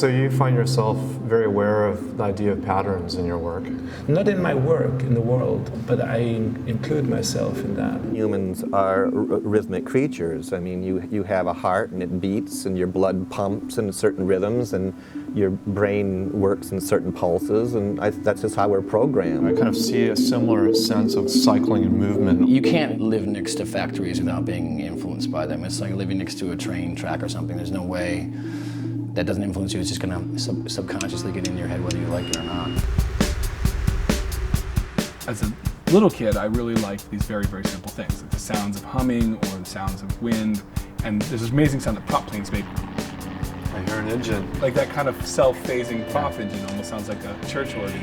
So you find yourself very aware of the idea of patterns in your work? Not in my work, in the world, but I include myself in that. Humans are rhythmic creatures. I mean, you have a heart and it beats and your blood pumps in certain rhythms and your brain works in certain pulses, and that's just how we're programmed. I kind of see a similar sense of cycling and movement. You can't live next to factories without being influenced by them. It's like living next to a train track or something. There's no way that doesn't influence you. It's just gonna subconsciously get in your head whether you like it or not. As a little kid, I really liked these very, very simple things, like the sounds of humming or the sounds of wind. And there's this amazing sound that prop planes make. I hear an engine. Like that kind of self-phasing prop engine almost sounds like a church organ.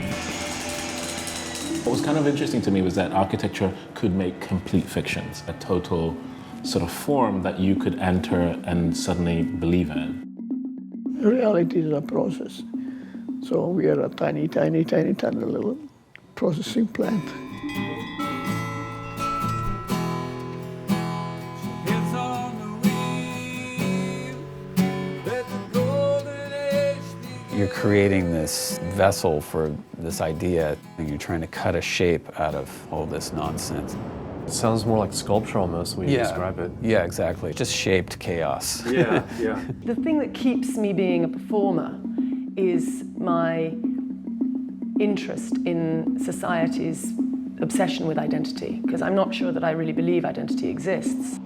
What was kind of interesting to me was that architecture could make complete fictions, a total sort of form that you could enter and suddenly believe in. Reality is a process. So we are a tiny little processing plant. You're creating this vessel for this idea, and you're trying to cut a shape out of all this nonsense. It sounds more like sculpture almost when you describe it. Yeah, exactly. Just shaped chaos. Yeah. The thing that keeps me being a performer is my interest in society's obsession with identity, because I'm not sure that I really believe identity exists.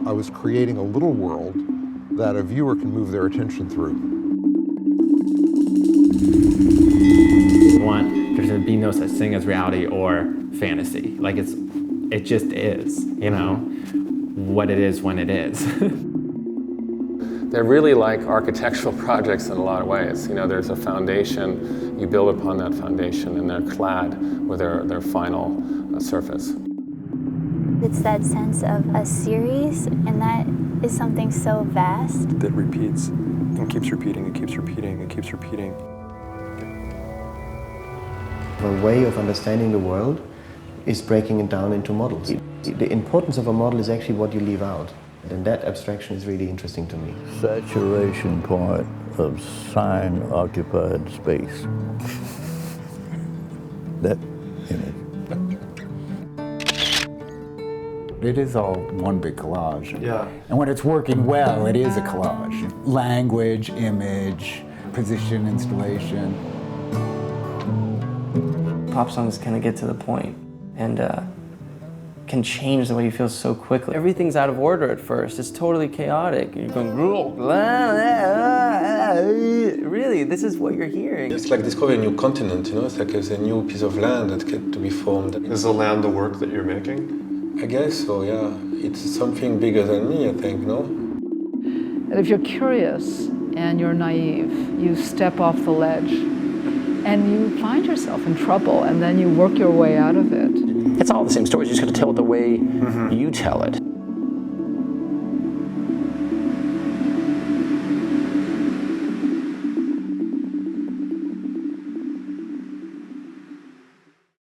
I was creating a little world that a viewer can move their attention through. You want there to be no such thing as reality or fantasy. Like it just is, you know, what it is when it is. They're really like architectural projects in a lot of ways. You know, there's a foundation, you build upon that foundation, and they're clad with their final surface. It's that sense of a series, and that is something so vast. That repeats and keeps repeating and keeps repeating and keeps repeating. A way of understanding the world is breaking it down into models. The importance of a model is actually what you leave out. And that abstraction is really interesting to me. Saturation point of sign-occupied space. That image. It is all one big collage. Yeah. And when it's working well, it is a collage. Language, image, position, installation. Pop songs kind of get to the point and can change the way you feel so quickly. Everything's out of order at first. It's totally chaotic. You're going, really, this is what you're hearing. It's like discovering a new continent, you know? It's like it's a new piece of land that gets to be formed. Is the land the work that you're making? I guess so, yeah. It's something bigger than me, I think, no? And if you're curious and you're naive, you step off the ledge and you find yourself in trouble, and then you work your way out of it. It's all the same stories, you just got to tell it the way you tell it.